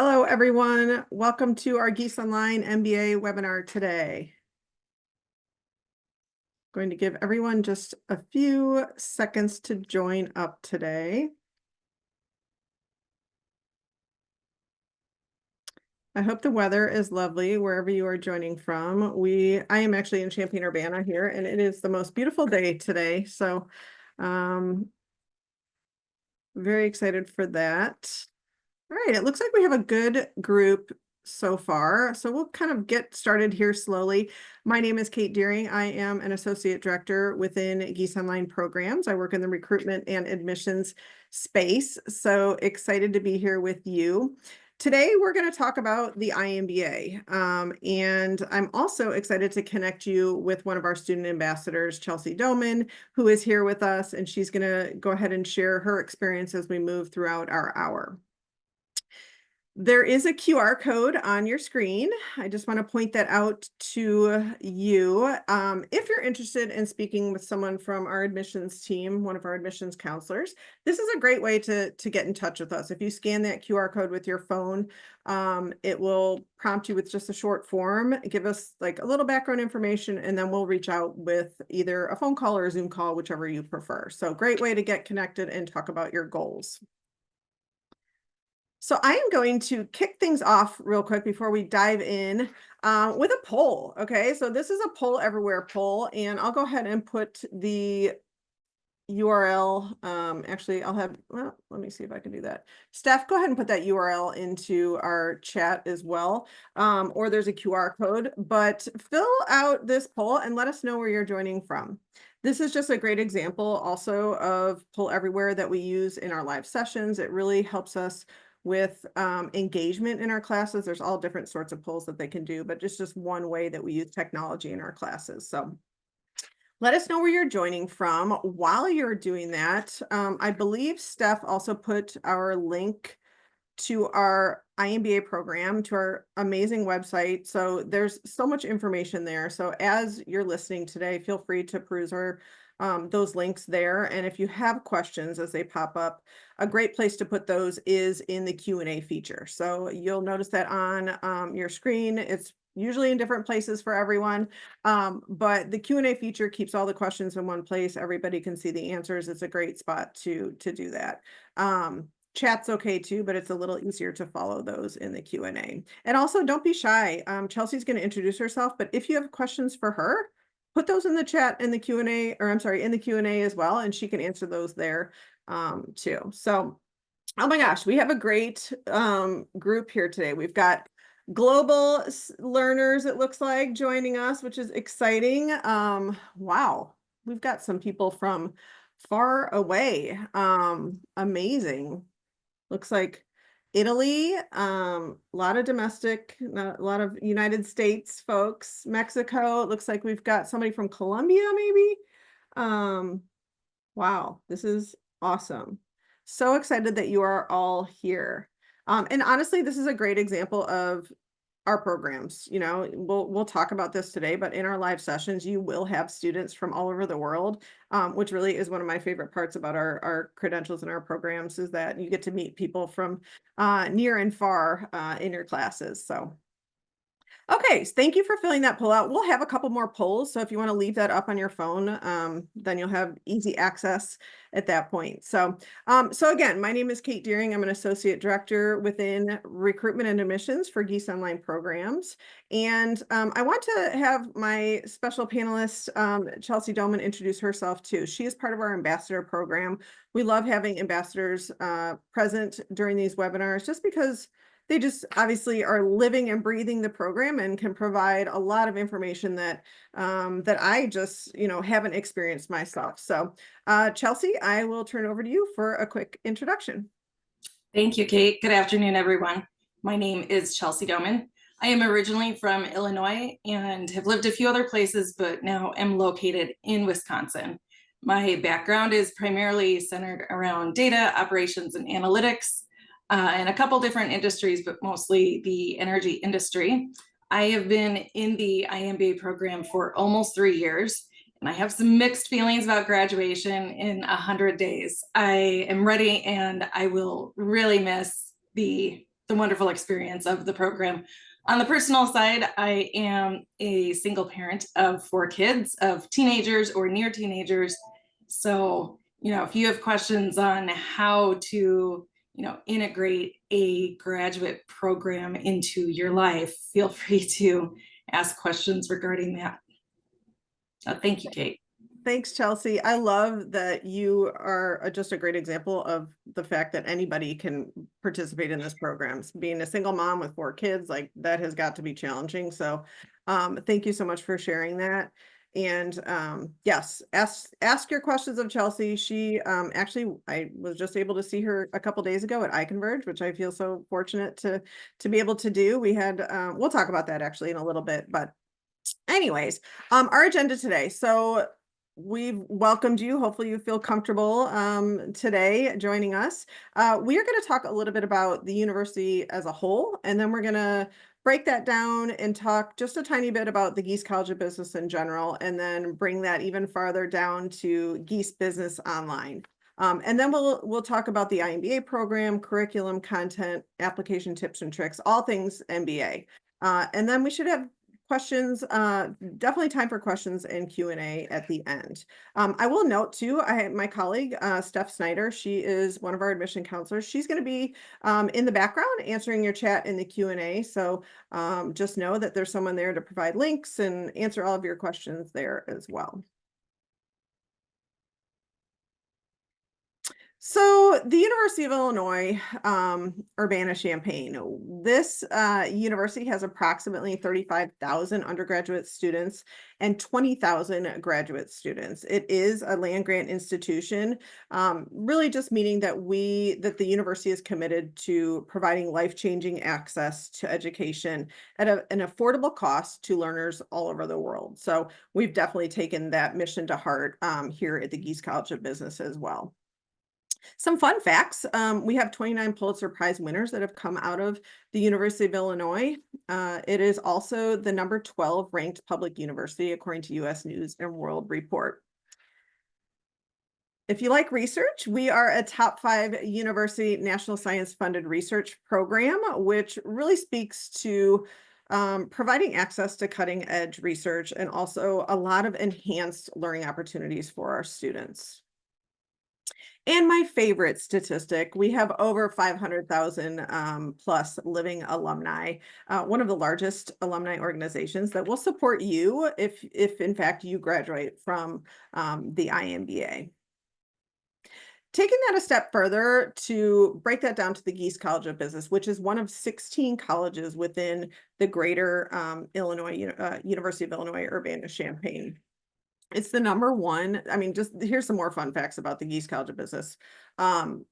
Hello, everyone. Welcome to our Gies Online MBA webinar today. Going to give everyone just a few seconds to join up today. I hope the weather is lovely wherever you are joining from. I am actually in Champaign, Urbana here, and it is the most beautiful day today. So very excited for that. All right, it looks like we have a good group so far. So we'll kind of get started here slowly. My name is Kate Deering. I am an associate director within Gies Online Programs. I work in the recruitment and admissions space. So excited to be here with you. Today, we're going to talk about the iMBA, and I'm also excited to connect you with one of our student ambassadors, Chelsea Doman, who is here with us, and she's going to go ahead and share her experience as we move throughout our hour. There is a QR code on your screen. I just want to point that out to you. If you're interested in speaking with someone from our admissions team, one of our admissions counselors, this is a great way to get in touch with us. If you scan that QR code with your phone, it will prompt you with just a short form, give us like a little background information, and then we'll reach out with either a phone call or a Zoom call, whichever you prefer. So great way to get connected and talk about your goals. So I am going to kick things off real quick before we dive in with a poll. Okay, so this is a poll everywhere poll, and I'll go ahead and put the URL. Actually, well, let me see if I can do that. Steph, go ahead and put that URL into our chat as well, or there's a QR code, but fill out this poll and let us know where you're joining from. This is just a great example also of Poll Everywhere that we use in our live sessions. It really helps us with engagement in our classes. There's all different sorts of polls that they can do, but it's just one way that we use technology in our classes. So let us know where you're joining from. While you're doing that, I believe Steph also put our link to our iMBA program, to our amazing website. So there's so much information there. So as you're listening today, feel free to peruse those links there. And if you have questions as they pop up, a great place to put those is in the Q&A feature. So you'll notice that on your screen. It's usually in different places for everyone, but the Q&A feature keeps all the questions in one place. Everybody can see the answers. It's a great spot to do that. Chat's okay too, but it's a little easier to follow those in the Q&A. And also don't be shy. Chelsea's going to introduce herself, but if you have questions for her, put those in the chat in the Q&A, or I'm sorry, in the Q&A as well, and she can answer those there too. So, oh my gosh, we have a great group here today. We've got global learners, it looks like, joining us, which is exciting. Wow, we've got some people from far away. Amazing. Looks like Italy, a lot of domestic, a lot of United States folks, Mexico. It looks like we've got somebody from Colombia, maybe. Wow, this is awesome. So excited that you are all here. And honestly, this is a great example of our programs. You know, we'll talk about this today, but in our live sessions, you will have students from all over the world, which really is one of my favorite parts about our credentials and our programs, is that you get to meet people from near and far in your classes. So okay, so thank you for filling that poll out. We'll have a couple more polls, so if you want to leave that up on your phone, then you'll have easy access at that point. So again, my name is Kate Deering. I'm an associate director within recruitment and admissions for Gies Online Programs. And I want to have my special panelist, Chelsea Doman, introduce herself too. She is part of our ambassador program. We love having ambassadors present during these webinars just because they just obviously are living and breathing the program and can provide a lot of information that that I just, haven't experienced myself. So Chelsea, I will turn over to you for a quick introduction. Thank you, Kate. Good afternoon, everyone. My name is Chelsea Doman. I am originally from Illinois and have lived a few other places, but now am located in Wisconsin. My background is primarily centered around data, operations, and analytics, and a couple different industries, but mostly the energy industry. I have been in the iMBA program for almost 3 years, and I have some mixed feelings about graduation in 100 days. I am ready, and I will really miss the the wonderful experience of the program. On the personal side, I am a single parent of 4 kids, of teenagers or near teenagers. So, if you have questions on how to, integrate a graduate program into your life, feel free to ask questions regarding that. Thank you, Kate. Thanks, Chelsea. I love that you are just a great example of the fact that anybody can participate in this program. Being a single mom with 4 kids, like that has got to be challenging. So thank you so much for sharing that. And yes, ask your questions of Chelsea. She actually, I was just able to see her a couple days ago at iConverge, which I feel so fortunate to be able to do. We had, we'll talk about that actually in a little bit, but anyways, our agenda today. So we've welcomed you. Hopefully you feel comfortable today joining us. We are going to talk a little bit about the university as a whole, and then we're going to break that down and talk just a tiny bit about the Gies College of Business in general, and then bring that even farther down to Gies Business Online. And then we'll talk about the iMBA program, curriculum, content, application tips and tricks, all things MBA. And then we should have questions, definitely time for questions and Q&A at the end. I will note too, my colleague, Steph Snyder, she is one of our admission counselors. She's going to be in the background answering your chat in the Q&A. So just know that there's someone there to provide links and answer all of your questions there as well. So the University of Illinois Urbana-Champaign, this university has approximately 35,000 undergraduate students and 20,000 graduate students. It is a land grant institution, really just meaning that the university is committed to providing life-changing access to education at an affordable cost to learners all over the world. So we've definitely taken that mission to heart here at the Gies College of Business as well. Some fun facts. We have 29 Pulitzer Prize winners that have come out of the University of Illinois. It is also the number 12 ranked public university according to U.S. News and World Report. If you like research, we are a top 5 university national science funded research program, which really speaks to providing access to cutting edge research and also a lot of enhanced learning opportunities for our students. And my favorite statistic, we have over 500,000 plus living alumni, one of the largest alumni organizations that will support you if in fact you graduate from the iMBA. Taking that a step further to break that down to the Gies College of Business, which is one of 16 colleges within the greater University of Illinois Urbana-Champaign. It's the number one. I mean, just here's some more fun facts about the Gies College of Business.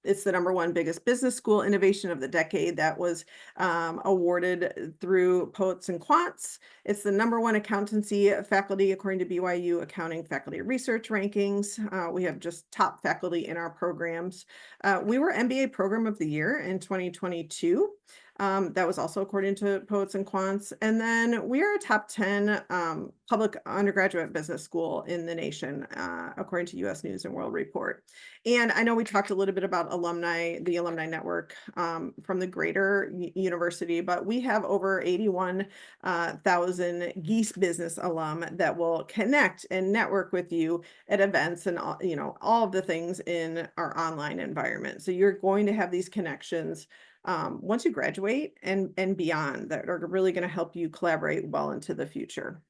It's the number 1 biggest business school innovation of the decade that was awarded through Poets and Quants. It's the number 1 accountancy faculty according to BYU Accounting Faculty Research Rankings. We have just top faculty in our programs. We were MBA Program of the Year in 2022. That was also according to Poets and Quants. And then we are a top 10 public undergraduate business school in the nation, according to U.S. News and World Report. And I know we talked a little bit about the alumni network from the greater university, but we have over 81,000 Gies Business alum that will connect and network with you at events and all of the things in our online environment. So you're going to have these connections once you graduate and beyond that are really going to help you collaborate well into the future.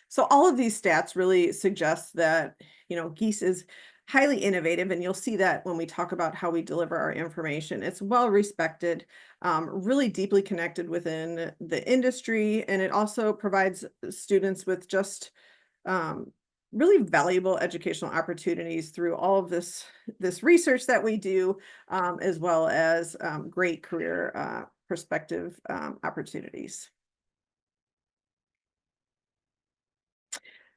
So all of these stats really suggest that, Gies is highly innovative, and you'll see that when we talk about how we deliver our information. It's well respected, really deeply connected within the industry, and it also provides students with just really valuable educational opportunities through all of this research that we do, as well as great career perspective opportunities.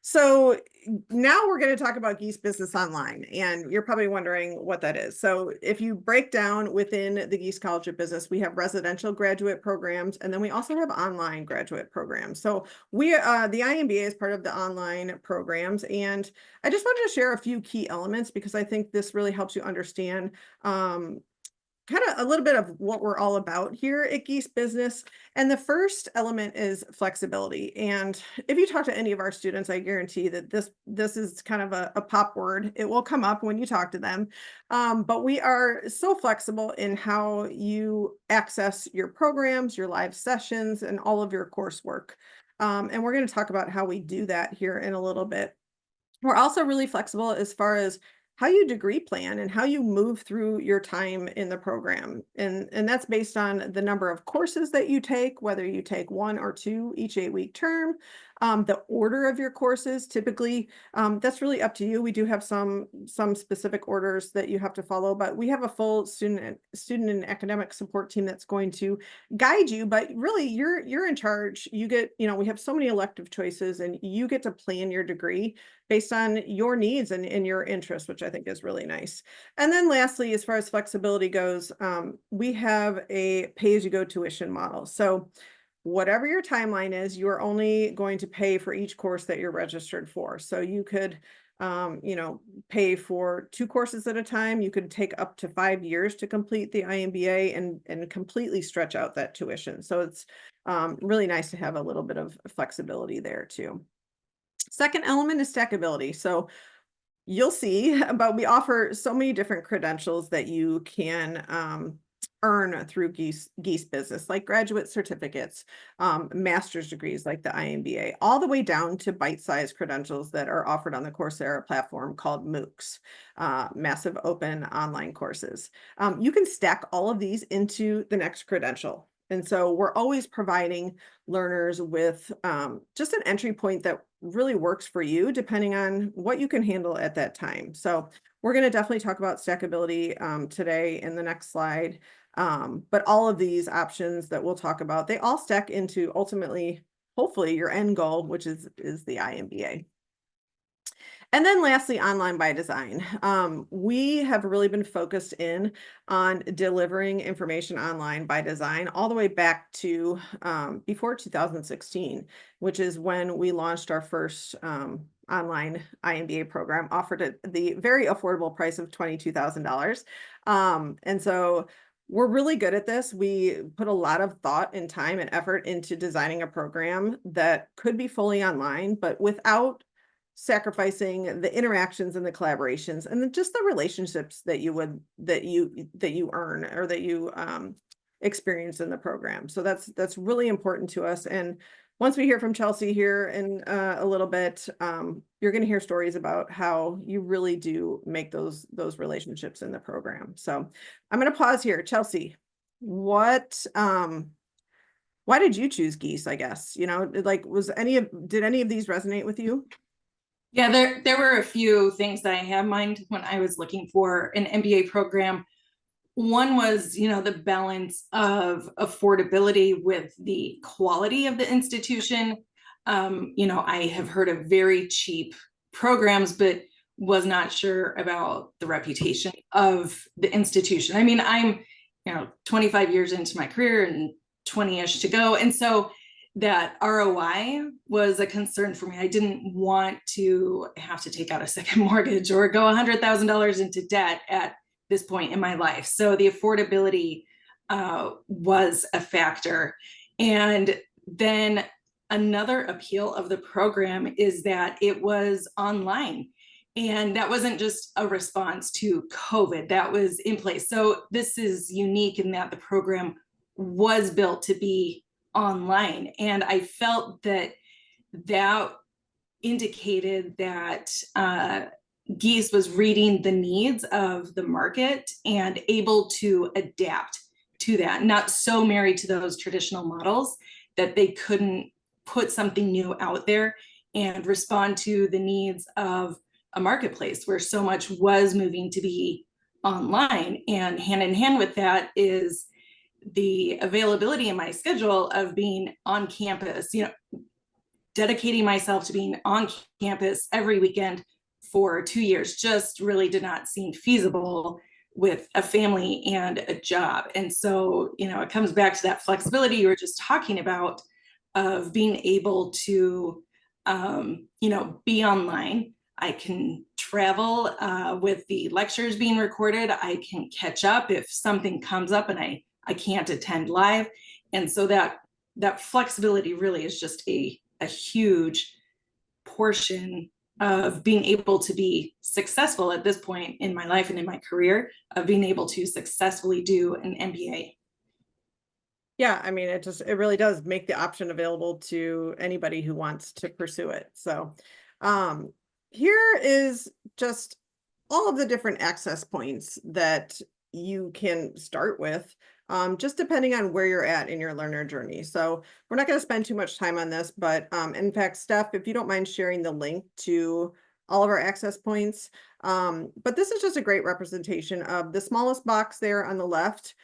So now we're going to talk about Gies Business Online, and you're probably wondering what that is. So if you break down within the Gies College of Business, we have residential graduate programs, and then we also have online graduate programs. So the iMBA is part of the online programs, and I just wanted to share a few key elements because I think this really helps you understand kind of a little bit of what we're all about here at Geese Business. And the first element is flexibility. And if you talk to any of our students, I guarantee that this is kind of a pop word. It will come up when you talk to them. But we are so flexible in how you access your programs, your live sessions, and all of your coursework. And we're going to talk about how we do that here in a little bit. We're also really flexible as far as how you degree plan and how you move through your time in the program. And that's based on the number of courses that you take, whether you take 1 or 2 each 8-week term, the order of your courses. Typically, that's really up to you. We do have some specific orders that you have to follow, but we have a full student and academic support team that's going to guide you. But really, you're in charge. You get, we have so many elective choices, and you get to plan your degree based on your needs and your interests, which I think is really nice. And then lastly, as far as flexibility goes, we have a pay-as-you-go tuition model. So whatever your timeline is, you're only going to pay for each course that you're registered for. So you could, pay for 2 courses at a time. You could take up to 5 years to complete the iMBA and completely stretch out that tuition. So it's really nice to have a little bit of flexibility there too. Second element is stackability. So you'll see, but we offer so many different credentials that you can earn through Geese Business, like graduate certificates, master's degrees like the iMBA, all the way down to bite-sized credentials that are offered on the Coursera platform called MOOCs, massive open online courses. You can stack all of these into the next credential. And so we're always providing learners with just an entry point that really works for you, depending on what you can handle at that time. So we're going to definitely talk about stackability today in the next slide. But all of these options that we'll talk about, they all stack into ultimately, hopefully, your end goal, which is the iMBA. And then lastly, online by design. We have really been focused in on delivering information online by design all the way back to before 2016, which is when we launched our first online iMBA program, offered at the very affordable price of $22,000. And so we're really good at this. We put a lot of thought and time and effort into designing a program that could be fully online, but without sacrificing the interactions and the collaborations and just the relationships that you earn or that you experience in the program. So that's really important to us. And once we hear from Chelsea here in a little bit, you're going to hear stories about how you really do make those relationships in the program. So I'm going to pause here. Chelsea, why did you choose Geese? I guess, did any of these resonate with you? Yeah, there were a few things that I had in mind when I was looking for an MBA program. One was, the balance of affordability with the quality of the institution. I have heard of very cheap programs, but was not sure about the reputation of the institution. I mean, I'm, 25 years into my career and 20-ish to go. And so that ROI was a concern for me. I didn't want to have to take out a second mortgage or go $100,000 into debt at this point in my life. So the affordability was a factor. And then another appeal of the program is that it was online. And that wasn't just a response to COVID, that was in place. So this is unique in that the program was built to be online. And I felt that indicated that Gies was reading the needs of the market and able to adapt to that, not so married to those traditional models that they couldn't put something new out there and respond to the needs of a marketplace where so much was moving to be online. And hand in hand with that is the availability in my schedule of being on campus, dedicating myself to being on campus every weekend for 2 years just really did not seem feasible with a family and a job. And so, it comes back to that flexibility you were just talking about of being able to, be online, I can travel with the lectures being recorded. I can catch up if something comes up and I can't attend live. And so that flexibility really is just a huge portion of being able to be successful at this point in my life and in my career, of being able to successfully do an MBA. Yeah, I mean, it really does make the option available to anybody who wants to pursue it. So, um, here is just all of the different access points that you can start with, just depending on where you're at in your learner journey. So we're not going to spend too much time on this, but in fact, Steph, if you don't mind sharing the link to all of our access points. But this is just a great representation of the smallest box there on the left.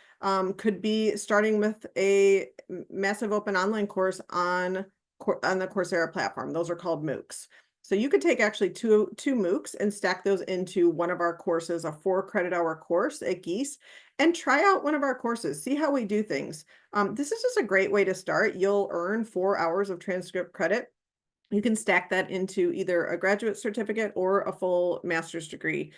Could be starting with a massive open online course on the Coursera platform. Those are called MOOCs. So you could take actually two MOOCs and stack those into one of our courses, a 4-credit-hour course at Gies, and try out one of our courses. See how we do things. This is just a great way to start. You'll earn 4 hours of transcript credit. You can stack that into either a graduate certificate or a full master's degree,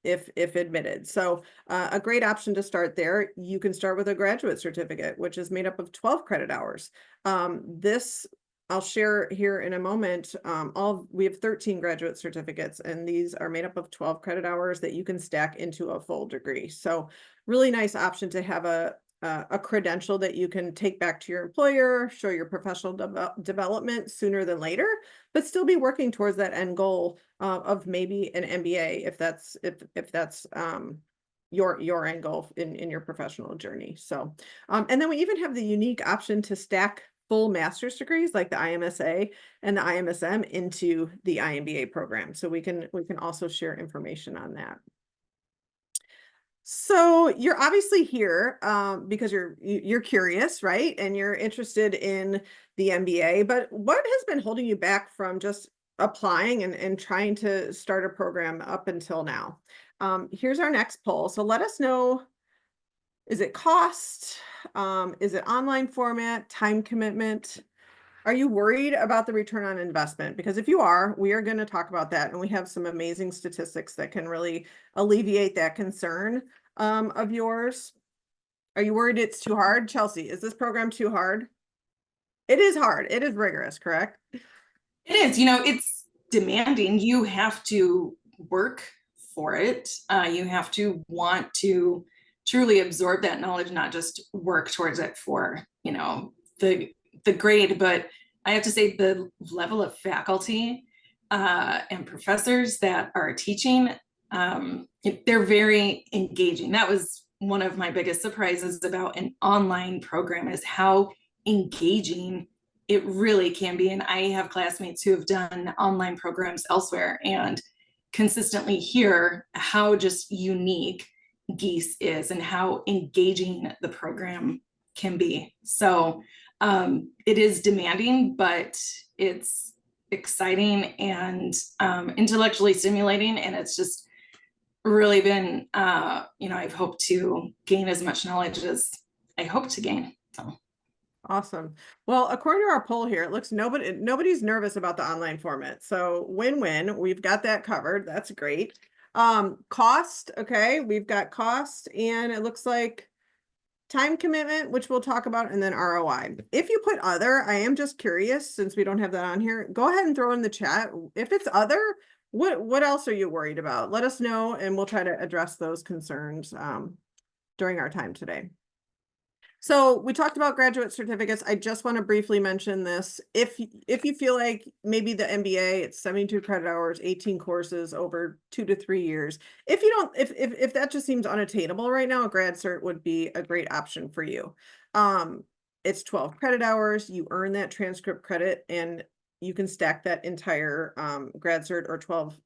if admitted. So a great option to start there. You can start with a graduate certificate, which is made up of 12 credit hours. This I'll share here in a moment. We have 13 graduate certificates, and these are made up of 12 credit hours that you can stack into a full degree. So really nice option to have a credential that you can take back to your employer, show your professional development sooner than later, but still be working towards that end goal of maybe an MBA if that's your end goal in your professional journey. So, and then we even have the unique option to stack full master's degrees like the IMSA and the IMSM into the iMBA program. So we can also share information on that. So you're obviously here because you're curious, right? And you're interested in the MBA, but what has been holding you back from just applying and trying to start a program up until now? Here's our next poll. So let us know, is it cost? Is it online format, time commitment? Are you worried about the return on investment? Because if you are, we are going to talk about that. And we have some amazing statistics that can really alleviate that concern of yours. Are you worried it's too hard? Chelsea, is this program too hard? It is hard. It is rigorous, correct? It is, it's demanding. You have to work for it. You have to want to truly absorb that knowledge, not just work towards it for, the grade. But I have to say the level of faculty and professors that are teaching, they're very engaging. That was one of my biggest surprises about an online program, is how engaging it really can be. And I have classmates who have done online programs elsewhere and consistently hear how just unique Gies is and how engaging the program can be. So it is demanding, but it's exciting and intellectually stimulating. And it's just really been, I've hoped to gain as much knowledge as I hope to gain. So. Awesome. Well, according to our poll here, it looks nobody's nervous about the online format. So win-win, we've got that covered. That's great. Cost, okay, we've got cost, and it looks like time commitment, which we'll talk about, and then ROI. If you put other, I am just curious, since we don't have that on here, go ahead and throw in the chat. If it's other, what else are you worried about? Let us know, and we'll try to address those concerns during our time today. So we talked about graduate certificates. I just want to briefly mention this. If you feel like maybe the MBA, it's 72 credit hours, 18 courses over 2 to 3 years. If that just seems unattainable right now, a grad cert would be a great option for you. It's 12 credit hours. You earn that transcript credit, and you can stack that entire grad cert or 12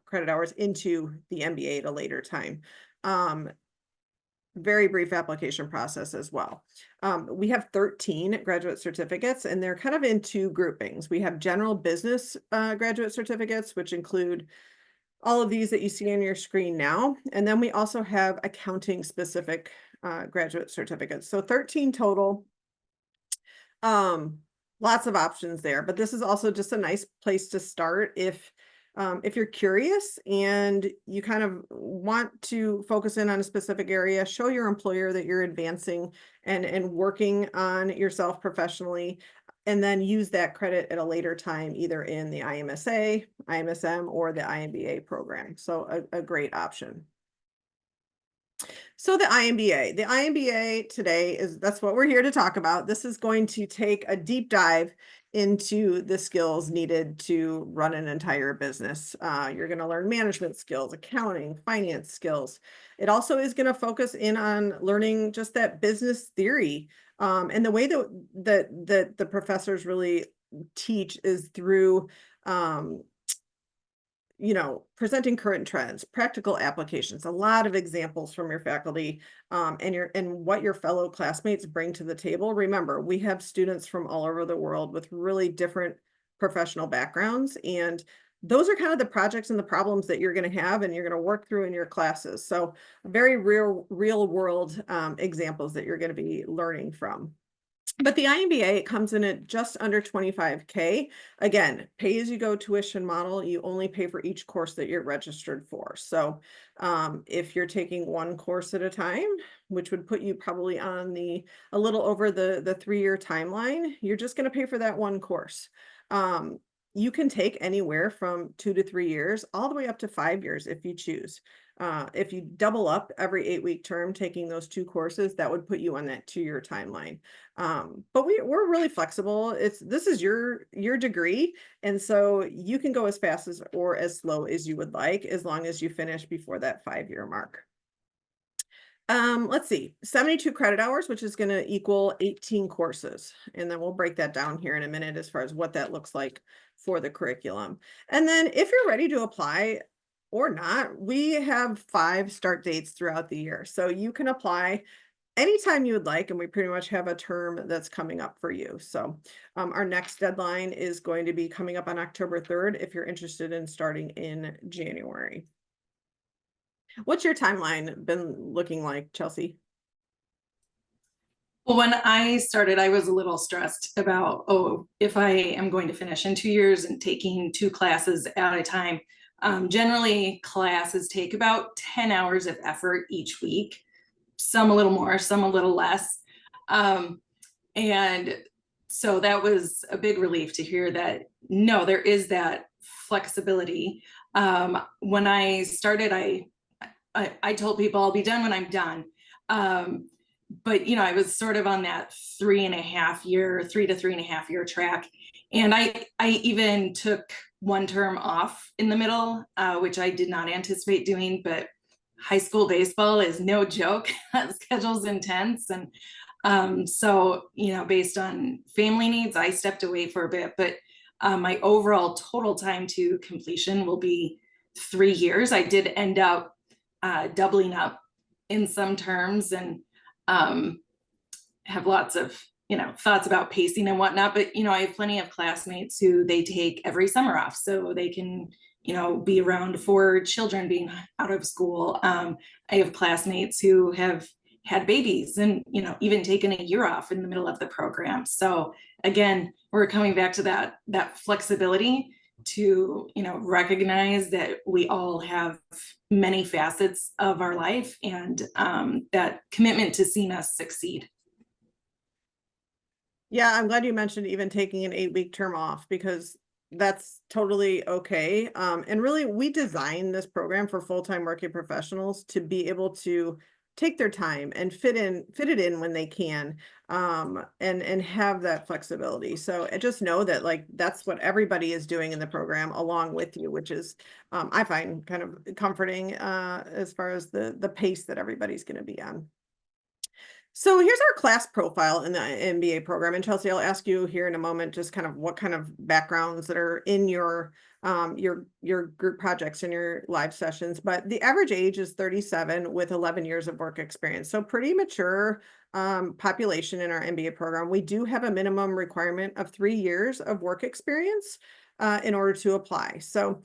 credit hours into the MBA at a later time. Very brief application process as well. We have 13 graduate certificates, and they're kind of in 2 groupings. We have general business graduate certificates, which include all of these that you see on your screen now. And then we also have accounting specific graduate certificates. So 13 total. Lots of options there, but this is also just a nice place to start if If you're curious and you kind of want to focus in on a specific area, show your employer that you're advancing and working on yourself professionally, and then use that credit at a later time, either in the IMSA, IMSM, or the iMBA program. So a great option. So the iMBA, today that's what we're here to talk about. This is going to take a deep dive into the skills needed to run an entire business. You're going to learn management skills, accounting, finance skills. It also is going to focus in on learning just that business theory. And the way that the professors really teach is through presenting current trends, practical applications, a lot of examples from your faculty, and what your fellow classmates bring to the table. Remember, we have students from all over the world with really different professional backgrounds, and those are kind of the projects and the problems that you're going to have and you're going to work through in your classes. So very real world examples that you're going to be learning from. But the iMBA comes in at just under 25K. Again, pay as you go tuition model. You only pay for each course that you're registered for. So if you're taking one course at a time, which would put you probably on a little over the 3-year timeline, you're just going to pay for that one course. You can take anywhere from 2 to 3 years, all the way up to 5 years if you choose. If you double up every 8-week term taking those 2 courses, that would put you on that 2-year timeline. But we're really flexible. This is your degree, and so you can go as fast as or as slow as you would like, as long as you finish before that 5-year mark. Let's see, 72 credit hours, which is going to equal 18 courses. And then we'll break that down here in a minute as far as what that looks like for the curriculum. And then if you're ready to apply or not, we have 5 start dates throughout the year. So you can apply anytime you would like, and we pretty much have a term that's coming up for you. So our next deadline is going to be coming up on October 3rd if you're interested in starting in January. What's your timeline been looking like, Chelsea? Well, when I started, I was a little stressed about, if I am going to finish in 2 years and taking 2 classes at a time. Generally, classes take about 10 hours of effort each week, some a little more, some a little less. And so that was a big relief to hear that, no, there is that flexibility. When I started, I told people I'll be done when I'm done. But I was sort of on that 3 to 3.5 year track. And I even took one term off in the middle, which I did not anticipate doing, but high school baseball is no joke. That schedule's intense. And so, based on family needs, I stepped away for a bit, but my overall total time to completion will be 3 years. I did end up doubling up in some terms, and have lots of thoughts about pacing and whatnot, but I have plenty of classmates who they take every summer off so they can be around for children being out of school. I have classmates who have had babies and even taken a year off in the middle of the program. So again, we're coming back to that flexibility to recognize that we all have many facets of our life, and that commitment to seeing us succeed. Yeah, I'm glad you mentioned even taking an 8-week term off, because that's totally okay. And really, we designed this program for full-time working professionals to be able to take their time and fit it in when they can, and have that flexibility. So just know that that's what everybody is doing in the program along with you, which is I find kind of comforting as far as the pace that everybody's going to be on. So here's our class profile in the MBA program. And Chelsea, I'll ask you here in a moment just kind of what kind of backgrounds that are in your group projects and your live sessions. But the average age is 37 with 11 years of work experience. So pretty mature population in our MBA program. We do have a minimum requirement of 3 years of work experience in order to apply. So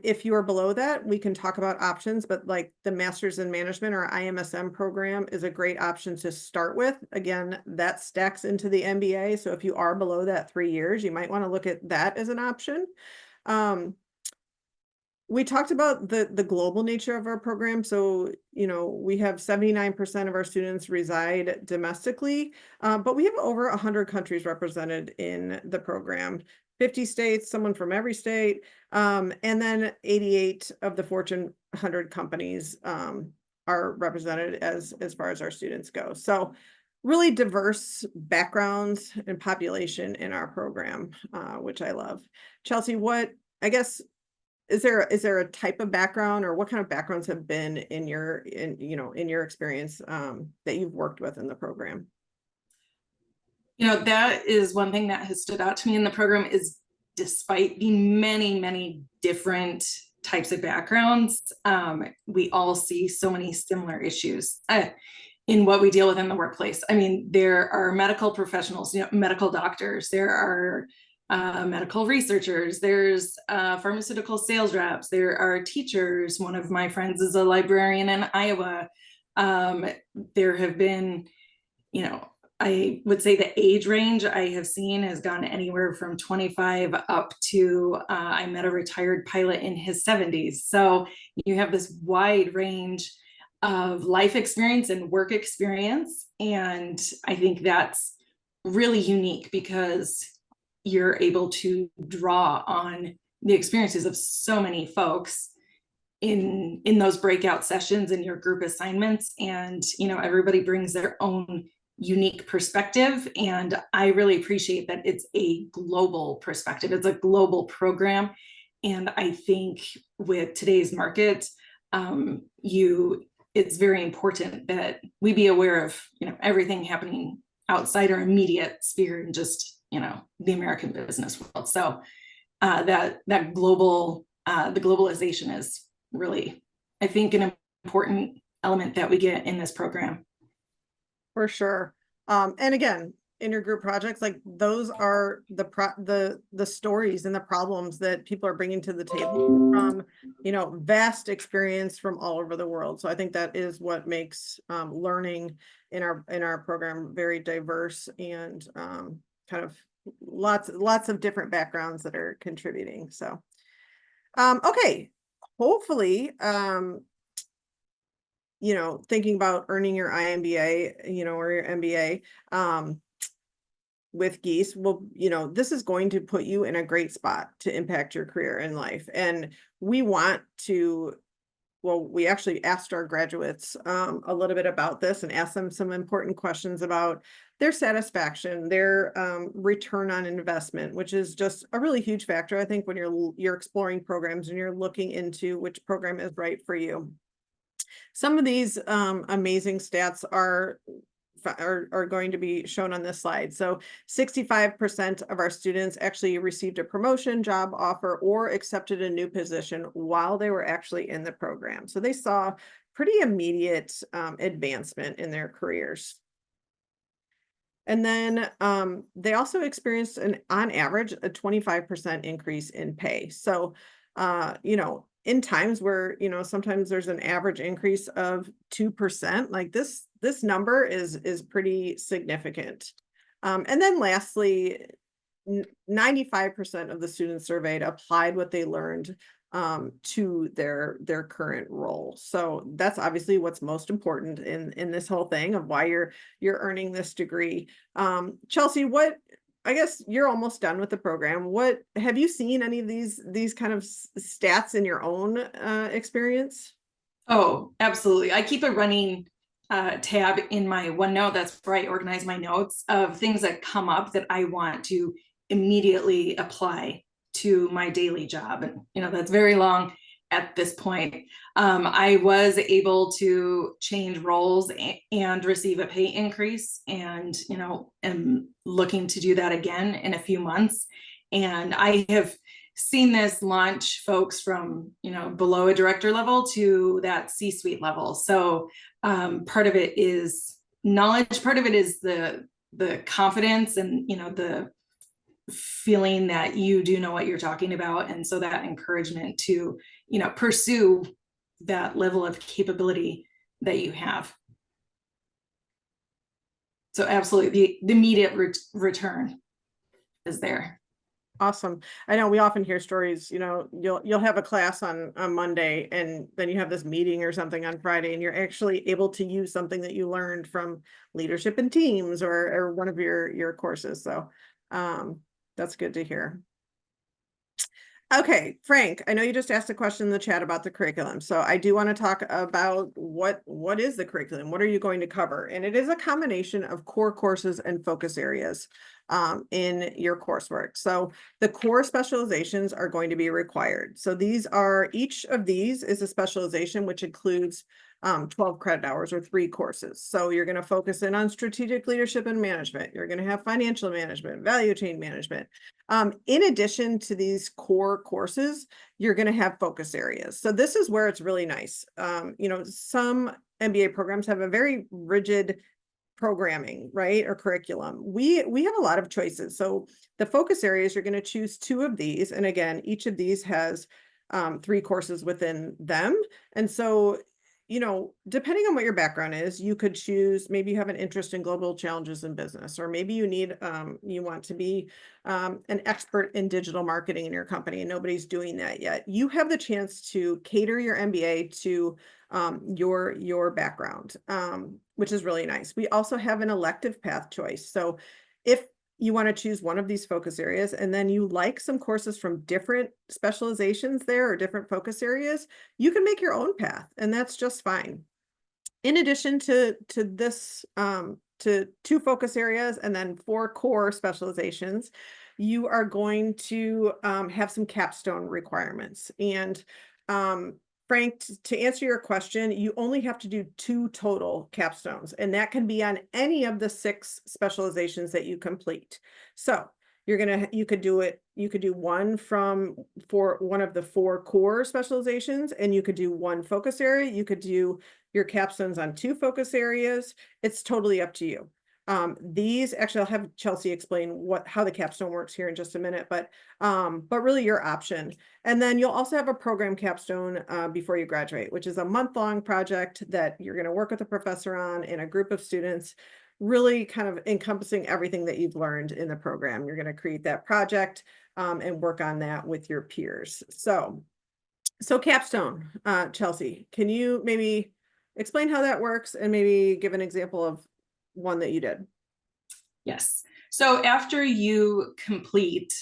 if you are below that, we can talk about options, but like the Master's in Management or IMSM program is a great option to start with. Again, that stacks into the MBA. So if you are below that 3 years, you might want to look at that as an option. We talked about the global nature of our program. So, we have 79% of our students reside domestically, but we have over 100 countries represented in the program. 50 states, someone from every state, and then 88 of the Fortune 100 companies are represented as far as our students go. So, really diverse backgrounds and population in our program, which I love. Chelsea, I guess is there a type of background or what kind of backgrounds have been in your experience that you've worked with in the program? That is one thing that has stood out to me in the program is despite the many, many different types of backgrounds, we all see so many similar issues in what we deal with in the workplace. I mean, there are medical professionals, medical doctors, there are medical researchers, there's pharmaceutical sales reps, there are teachers. One of my friends is a librarian in Iowa. There have been, I would say the age range I have seen has gone anywhere from 25 up to, I met a retired pilot in his 70s. So you have this wide range of life experience and work experience. And I think that's really unique because you're able to draw on the experiences of so many folks in those breakout sessions and your group assignments. And, everybody brings their own unique perspective. And I really appreciate that it's a global perspective. It's a global program. And I think with today's market, it's very important that we be aware of, everything happening outside our immediate sphere and just, the American business world. So that global, the globalization is really, I think, an important element that we get in this program. For sure. And again, in your group projects, like those are the stories and the problems that people are bringing to the table from, vast experience from all over the world. So I think that is what makes learning in our program very diverse and kind of lots of different backgrounds that are contributing. So okay, hopefully thinking about earning your iMBA, or your MBA with Gies, well, this is going to put you in a great spot to impact your career in life. And we actually asked our graduates a little bit about this and asked them some important questions about their satisfaction, their return on investment, which is just a really huge factor, I think, when you're exploring programs and you're looking into which program is right for you. Some of these amazing stats are going to be shown on this slide. So 65% of our students actually received a promotion, job offer, or accepted a new position while they were actually in the program. So they saw pretty immediate advancement in their careers. And then they also experienced on average, a 25% increase in pay. So, in times where, sometimes there's an average increase of 2%, like this number is pretty significant. And then lastly, 95% of the students surveyed applied what they learned to their current role. So that's obviously what's most important in this whole thing of why you're earning this degree. Chelsea, I guess you're almost done with the program. What have you seen any of these kind of stats in your own experience? Oh, absolutely. I keep a running tab in my OneNote. That's where I organize my notes of things that come up that I want to immediately apply to my daily job. And, that's very long at this point. I was able to change roles and receive a pay increase, and, am looking to do that again in a few months. And I have seen this launch folks from, below a director level to that C-suite level. So part of it is knowledge, part of it is the confidence and, the feeling that you do know what you're talking about. And so that encouragement to, pursue that level of capability that you have. So absolutely, the immediate return is there. Awesome. I know we often hear stories, you'll have a class on Monday and then you have this meeting or something on Friday and you're actually able to use something that you learned from leadership in teams or one of your courses. So that's good to hear. Okay, Frank, I know you just asked a question in the chat about the curriculum. So I do want to talk about what is the curriculum? What are you going to cover? And it is a combination of core courses and focus areas in your coursework. So the core specializations are going to be required. So each of these is a specialization which includes 12 credit hours or 3 courses. So you're going to focus in on strategic leadership and management. You're going to have financial management, value chain management. In addition to these core courses, you're going to have focus areas. So this is where it's really nice. Some MBA programs have a very rigid programming, right? Or curriculum. We have a lot of choices. So the focus areas, you're going to choose 2 of these. And again, each of these has 3 courses within them. And so depending on what your background is, you could choose, maybe you have an interest in global challenges in business, or maybe you want to be an expert in digital marketing in your company and nobody's doing that yet. You have the chance to cater your MBA to your background, which is really nice. We also have an elective path choice. So if you want to choose one of these focus areas and then you like some courses from different specializations there or different focus areas, you can make your own path and that's just fine. In addition to this, to 2 focus areas and then 4 core specializations, you are going to have some capstone requirements. And Frank, to answer your question, you only have to do 2 total capstones, and that can be on any of the 6 specializations that you complete. So you could do one for one of the 4 core specializations, and you could do 1 focus area. You could do your capstones on 2 focus areas. It's totally up to you. These actually, I'll have Chelsea explain how the capstone works here in just a minute, but really your option. And then you'll also have a program capstone before you graduate, which is a month-long project that you're going to work with a professor on in a group of students, really kind of encompassing everything that you've learned in the program. You're going to create that project and work on that with your peers. So capstone, Chelsea, can you maybe explain how that works and maybe give an example of one that you did? Yes. So after you complete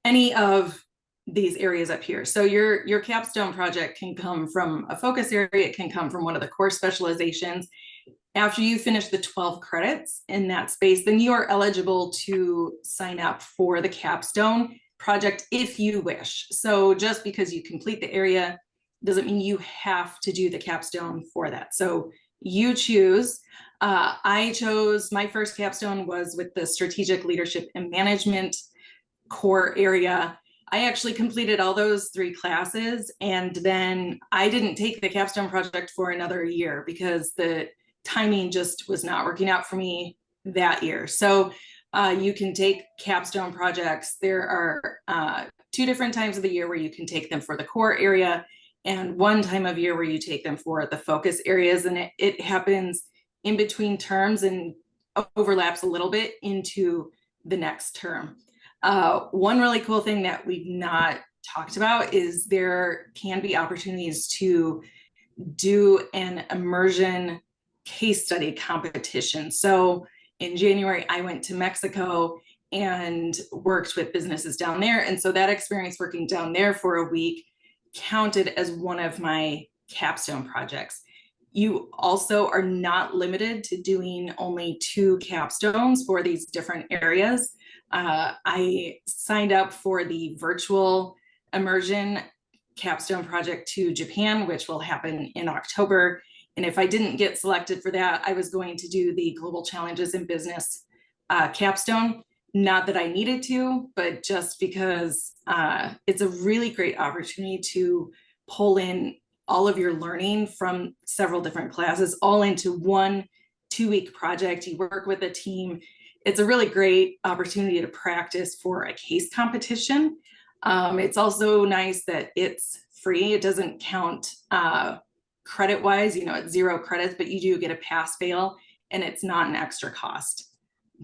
any of these areas up here, so your capstone project can come from a focus area, it can come from one of the core specializations. After you finish the 12 credits in that space, then you are eligible to sign up for the capstone project if you wish. So just because you complete the area doesn't mean you have to do the capstone for that. So you choose. I chose, my first capstone was with the strategic leadership and management core area. I actually completed all those 3 classes, and then I didn't take the capstone project for another year because the timing just was not working out for me that year. So you can take capstone projects. There are 2 different times of the year where you can take them for the core area, and 1 time of year where you take them for the focus areas. And it happens in between terms and overlaps a little bit into the next term. One really cool thing that we've not talked about is there can be opportunities to do an immersion case study competition. So in January, I went to Mexico and worked with businesses down there. And so that experience working down there for a week counted as one of my capstone projects. You also are not limited to doing only 2 capstones for these different areas. I signed up for the virtual immersion capstone project to Japan, which will happen in October. And if I didn't get selected for that, I was going to do the Global Challenges in Business capstone. Not that I needed to, but just because it's a really great opportunity to pull in all of your learning from several different classes all into one 2-week project. You work with a team. It's a really great opportunity to practice for a case competition. It's also nice that it's free. It doesn't count credit-wise, it's 0 credits, but you do get a pass-fail, and it's not an extra cost.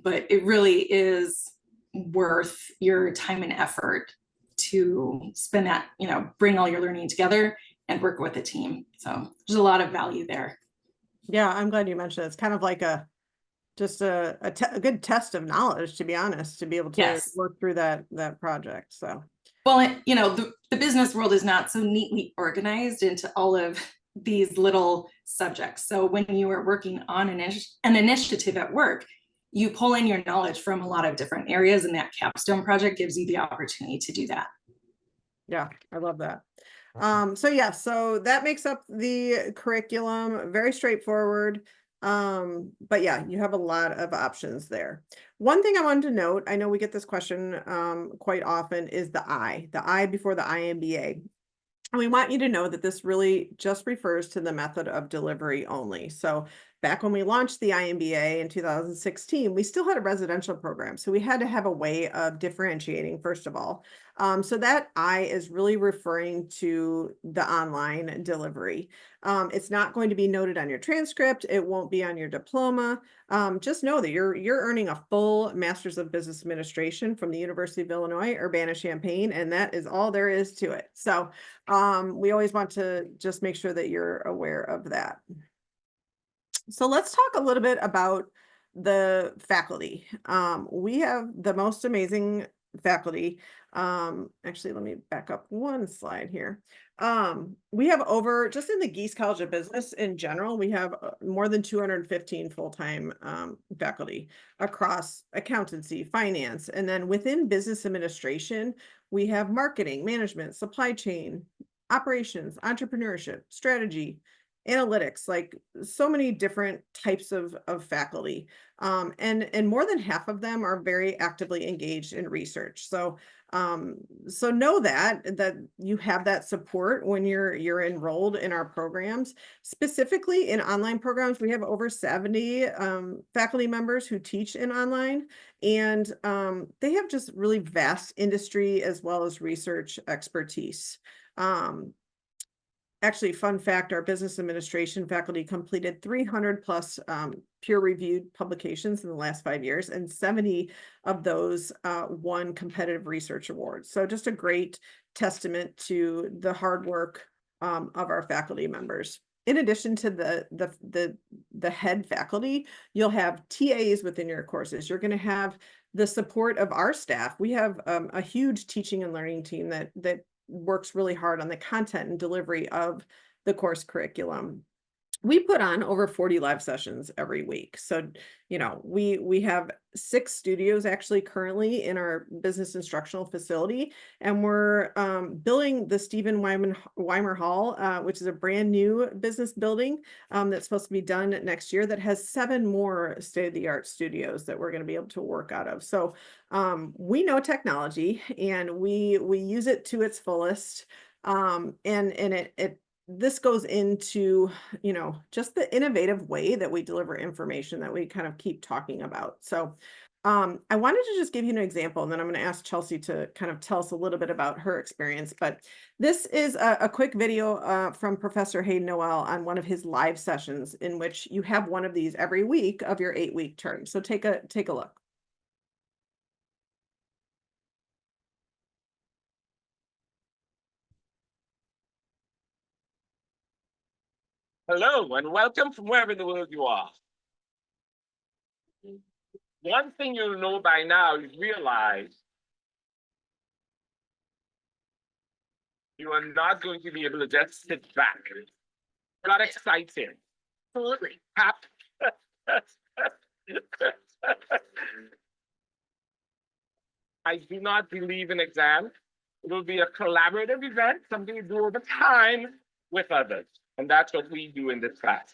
But it really is worth your time and effort to spend that, bring all your learning together and work with a team. So there's a lot of value there. Yeah, I'm glad you mentioned it. It's kind of like just a good test of knowledge, to be honest, to be able to Yes. work through that project. So, well, the business world is not so neatly organized into all of these little subjects. So when you are working on an initiative at work, you pull in your knowledge from a lot of different areas, and that capstone project gives you the opportunity to do that. yeah, I love that. So that makes up the curriculum, very straightforward. But yeah, you have a lot of options there. One thing I wanted to note, I know we get this question quite often, is the I before the iMBA. And we want you to know that this really just refers to the method of delivery only. So back when we launched the iMBA in 2016, we still had a residential program. So we had to have a way of differentiating, first of all. So that I is really referring to the online delivery. It's not going to be noted on your transcript. It won't be on your diploma. Just know that you're earning a full Master's of Business Administration from the University of Illinois Urbana-Champaign, and that is all there is to it. So we always want to just make sure that you're aware of that. So let's talk a little bit about the faculty. We have the most amazing faculty. Actually, let me back up one slide here. We have just in the Gies College of Business in general, we have more than 215 full-time faculty across accountancy, finance, and then within business administration, we have marketing, management, supply chain, operations, entrepreneurship, strategy, analytics, like so many different types of faculty. And more than half of them are very actively engaged in research. So know that you have that support when you're enrolled in our programs. Specifically in online programs, we have over 70 faculty members who teach in online, and they have just really vast industry as well as research expertise. Actually, fun fact, our business administration faculty completed 300 plus peer-reviewed publications in the last 5 years, and 70 of those won competitive research awards. So just a great testament to the hard work of our faculty members. In addition to the head faculty, you'll have TAs within your courses. You're going to have the support of our staff. We have a huge teaching and learning team that works really hard on the content and delivery of the course curriculum. We put on over 40 live sessions every week. So, we have 6 studios actually currently in our business instructional facility, and we're building the Stephen Weimer Hall, which is a brand new business building that's supposed to be done next year, that has 7 more state-of-the-art studios that we're going to be able to work out of. So we know technology, and we use it to its fullest. This goes into, just the innovative way that we deliver information that we kind of keep talking about. So I wanted to just give you an example, and then I'm going to ask Chelsea to kind of tell us a little bit about her experience. But this is a quick video from Professor Hayden Noel on one of his live sessions, in which you have one of these every week of your 8-week term. So take a look. Hello, and welcome from wherever in the world you are. One thing you'll know by now is realize you are not going to be able to just sit back. Got excited. Absolutely. I do not believe in exams. It will be a collaborative event, something you do over time with others. And that's what we do in this class.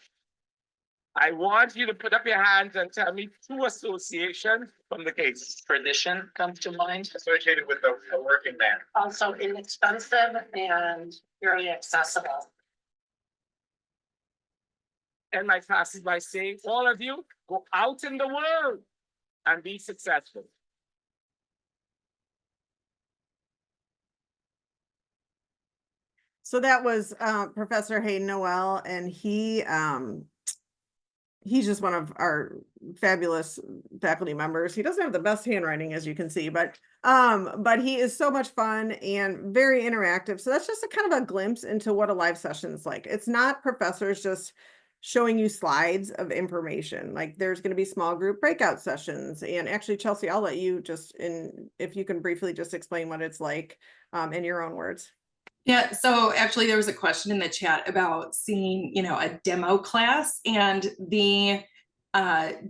I want you to put up your hands and tell me 2 associations from the case. Tradition comes to mind. Associated with a working man. Also inexpensive and fairly accessible. And my classes by saying, all of you, go out in the world and be successful. So that was Professor Hayden Noel, and he's just one of our fabulous faculty members. He doesn't have the best handwriting, as you can see, but he is so much fun and very interactive. So that's just a kind of a glimpse into what a live session is like. It's not professors just showing you slides of information. Like there's going to be small group breakout sessions. And actually, Chelsea, I'll let you if you can briefly just explain what it's like in your own words. Yeah, so actually there was a question in the chat about seeing, a demo class, and the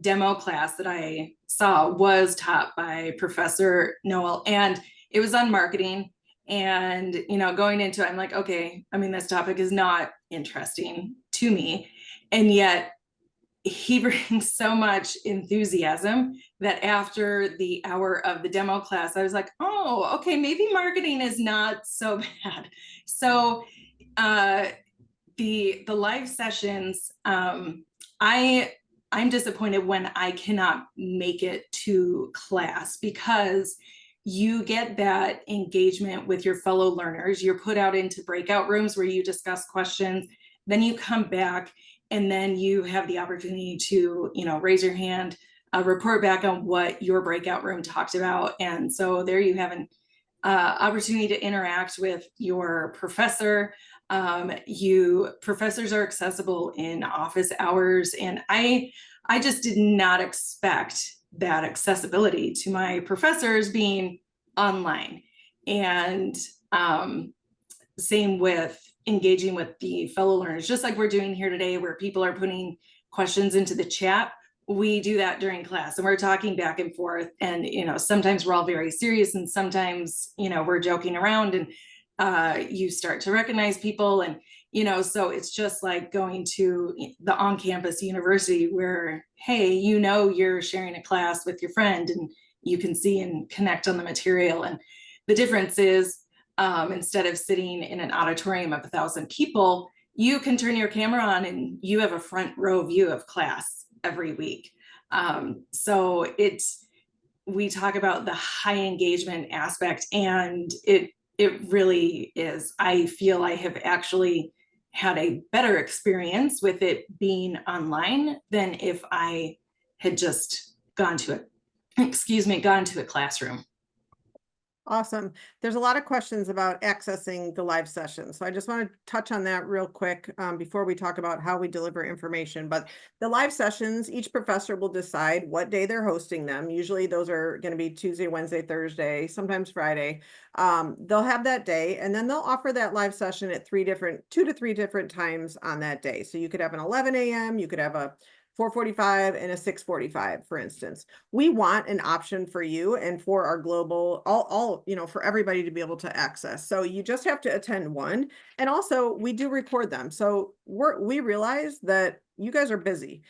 demo class that I saw was taught by Professor Noel, and it was on marketing. And, going into it, I'm like, okay, this topic is not interesting to me. And yet he brings so much enthusiasm that after the hour of the demo class, I was like, oh, okay, maybe marketing is not so bad. So the live sessions, I'm disappointed when I cannot make it to class, because you get that engagement with your fellow learners. You're put out into breakout rooms where you discuss questions, then you come back, and then you have the opportunity to, raise your hand, report back on what your breakout room talked about. And so there you have an opportunity to interact with your professor. Professors are accessible in office hours. And I just did not expect that accessibility to my professors being online. And same with engaging with the fellow learners, just like we're doing here today, where people are putting questions into the chat. We do that during class, and we're talking back and forth. And, sometimes we're all very serious, and sometimes, we're joking around, and you start to recognize people. And, so it's just like going to the on-campus university where, hey, you're sharing a class with your friend, and you can see and connect on the material. And the difference is, instead of sitting in an auditorium of 1,000 people, you can turn your camera on and you have a front row view of class every week. So we talk about the high engagement aspect, and it really is. I feel I have actually had a better experience with it being online than if I had just gone to a classroom. Awesome. There's a lot of questions about accessing the live session. So I just want to touch on that real quick before we talk about how we deliver information. But the live sessions, each professor will decide what day they're hosting them. Usually those are going to be Tuesday, Wednesday, Thursday, sometimes Friday. They'll have that day, and then they'll offer that live session at 2 to 3 different times on that day. So you could have an 11 a.m., you could have a 4:45 and a 6:45, for instance. We want an option for you and for our global, for everybody to be able to access. So you just have to attend one. And also we do record them. So we realize that you guys are busy.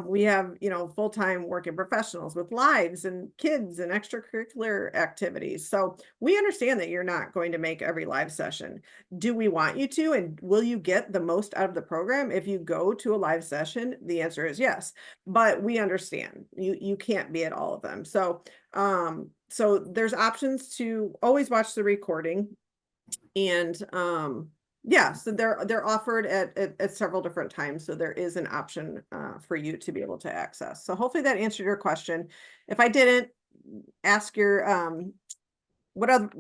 We have, full-time working professionals with lives and kids and extracurricular activities. So we understand that you're not going to make every live session. Do we want you to, and will you get the most out of the program if you go to a live session? The answer is yes, but we understand you can't be at all of them. So, so there's options to always watch the recording, and, yeah, so they're offered at several different times. So there is an option for you to be able to access. So hopefully that answered your question. If I didn't, ask your what other,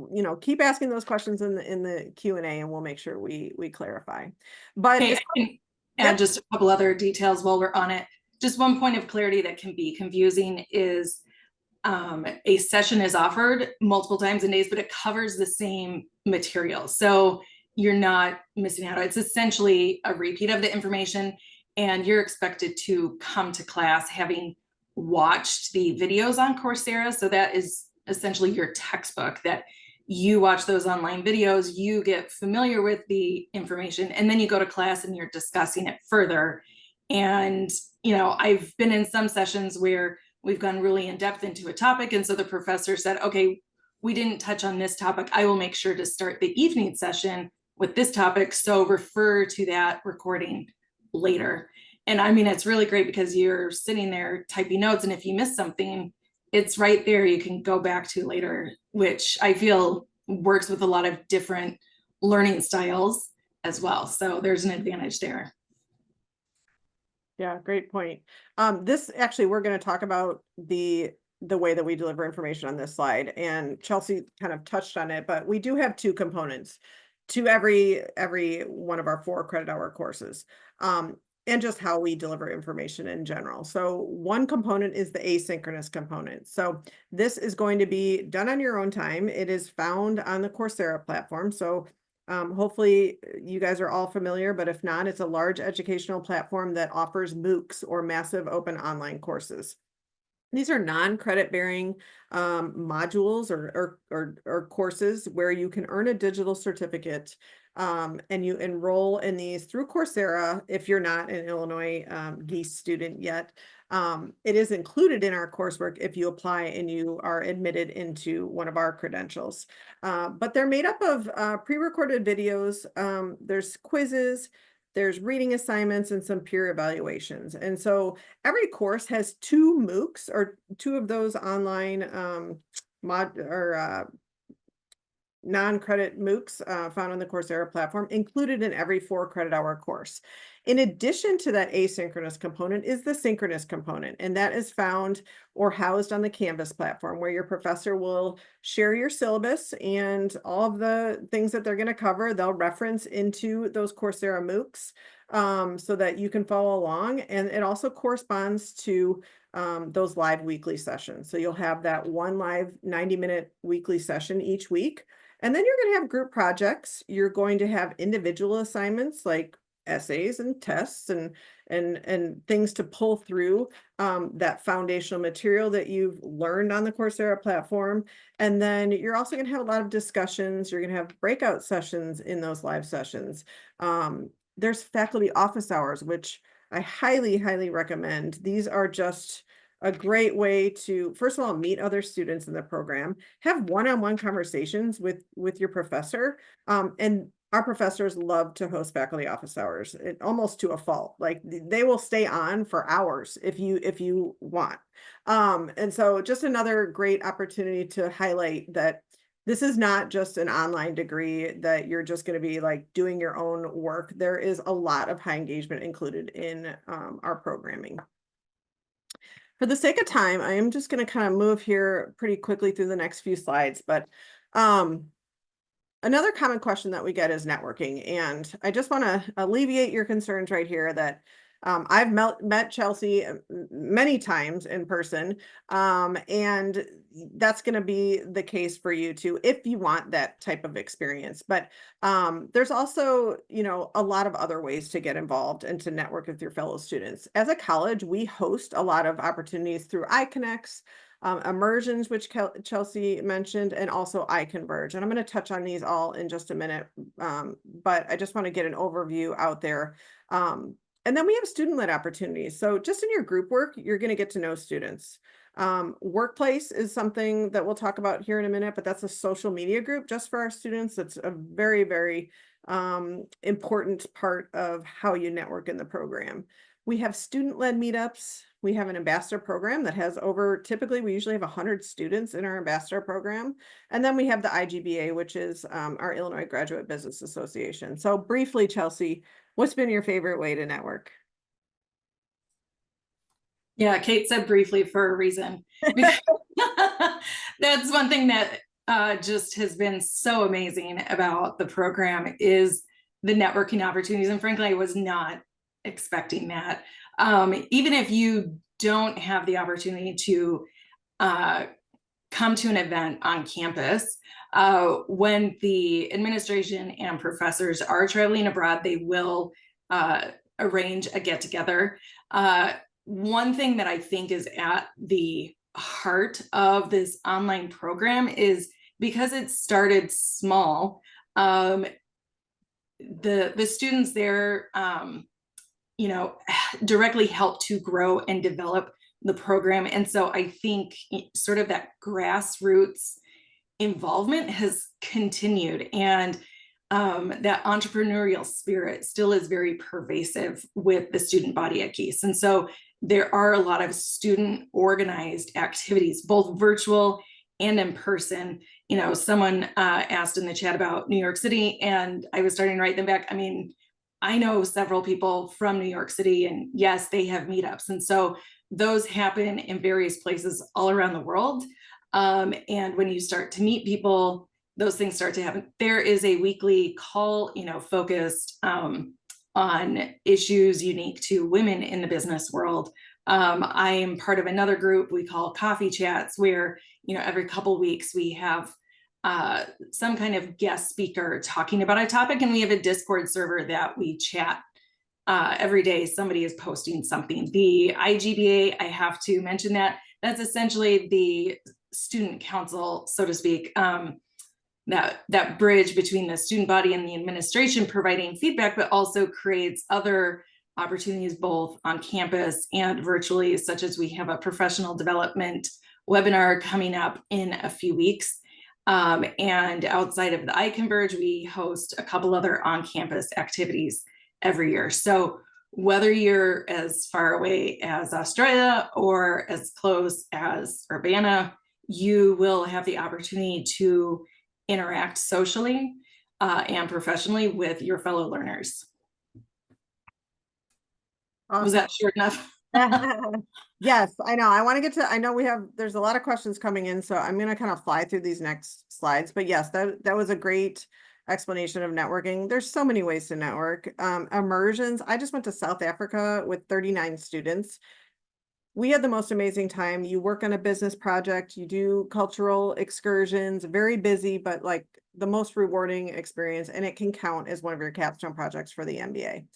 keep asking those questions in the Q&A, and we'll make sure we clarify. But Okay, and just a couple other details while we're on it. Just one point of clarity that can be confusing is a session is offered multiple times in days, but it covers the same material. So you're not missing out. It's essentially a repeat of the information, and you're expected to come to class having watched the videos on Coursera. So that is essentially your textbook, that you watch those online videos, you get familiar with the information, and then you go to class and you're discussing it further. And, I've been in some sessions where we've gone really in depth into a topic. And so the professor said, okay, we didn't touch on this topic. I will make sure to start the evening session with this topic. So refer to that recording later. And it's really great because you're sitting there typing notes, and if you miss something, it's right there. You can go back to later, which I feel works with a lot of different learning styles as well. So there's an advantage there. Yeah, great point. This actually, we're going to talk about the way that we deliver information on this slide, and Chelsea kind of touched on it, but we do have two components to every one of our 4 credit hour courses, and just how we deliver information in general. So one component is the asynchronous component. So this is going to be done on your own time. It is found on the Coursera platform. So hopefully you guys are all familiar, but if not, it's a large educational platform that offers MOOCs, or massive open online courses. These are non-credit bearing modules or courses where you can earn a digital certificate, and you enroll in these through Coursera if you're not an Illinois Gies student yet. It is included in our coursework if you apply and you are admitted into one of our credentials. But they're made up of pre-recorded videos. There's quizzes, there's reading assignments, and some peer evaluations. And so every course has 2 MOOCs, or 2 of those online non-credit MOOCs found on the Coursera platform, included in every 4 credit hour course. In addition to that asynchronous component is the synchronous component, and that is found or housed on the Canvas platform, where your professor will share your syllabus and all of the things that they're going to cover. They'll reference into those Coursera MOOCs so that you can follow along, and it also corresponds to those live weekly sessions. So you'll have that one live 90-minute weekly session each week. And then you're going to have group projects. You're going to have individual assignments like essays and tests and things to pull through that foundational material that you've learned on the Coursera platform. And then you're also going to have a lot of discussions. You're going to have breakout sessions in those live sessions. There's faculty office hours, which I highly, highly recommend. These are just a great way to, first of all, meet other students in the program, have one-on-one conversations with your professor. And our professors love to host faculty office hours, almost to a fault. Like they will stay on for hours if you want. And so just another great opportunity to highlight that this is not just an online degree that you're just going to be like doing your own work. There is a lot of high engagement included in our programming. For the sake of time, I am just going to kind of move here pretty quickly through the next few slides, but another common question that we get is networking. And I just want to alleviate your concerns right here that I've met Chelsea many times in person, and that's going to be the case for you too, if you want that type of experience. But there's also, a lot of other ways to get involved and to network with your fellow students. As a college, we host a lot of opportunities through iConnects, immersions, which Chelsea mentioned, and also iConverge. And I'm going to touch on these all in just a minute, but I just want to get an overview out there. And then we have student-led opportunities. So just in your group work, you're going to get to know students. Workplace is something that we'll talk about here in a minute, but that's a social media group just for our students. That's a very, very important part of how you network in the program. We have student-led meetups. We have an ambassador program that has typically we usually have 100 students in our ambassador program. And then we have the iGBA, which is our Illinois Graduate Business Association. So briefly, Chelsea, what's been your favorite way to network? Yeah, Kate said briefly for a reason. That's one thing that just has been so amazing about the program is the networking opportunities. And frankly, I was not expecting that. Even if you don't have the opportunity to come to an event on campus, when the administration and professors are traveling abroad, they will arrange a get-together. One thing that I think is at the heart of this online program is because it started small, the students there, directly help to grow and develop the program. And so I think sort of that grassroots involvement has continued, and that entrepreneurial spirit still is very pervasive with the student body at Gies. And so there are a lot of student organized activities, both virtual and in person. Someone asked in the chat about New York City, and I was starting to write them back. I mean, I know several people from New York City, and yes, they have meetups. And so those happen in various places all around the world. And when you start to meet people, those things start to happen. There is a weekly call, focused on issues unique to women in the business world. I am part of another group we call Coffee Chats, where, every couple weeks we have some kind of guest speaker talking about a topic, and we have a Discord server that we chat every day. Somebody is posting something. The iGBA, I have to mention that's essentially the student council, so to speak, that bridge between the student body and the administration, providing feedback, but also creates other opportunities both on campus and virtually, such as we have a professional development webinar coming up in a few weeks. And outside of the iConverge, we host a couple other on-campus activities every year. So whether you're as far away as Australia or as close as Urbana, you will have the opportunity to interact socially and professionally with your fellow learners. Was that short enough? Yes, I know. I know there's a lot of questions coming in, so I'm going to kind of fly through these next slides. But yes, that was a great explanation of networking. There's so many ways to network. Immersions. I just went to South Africa with 39 students. We had the most amazing time. You work on a business project, you do cultural excursions, very busy, but like the most rewarding experience, and it can count as one of your capstone projects for the MBA.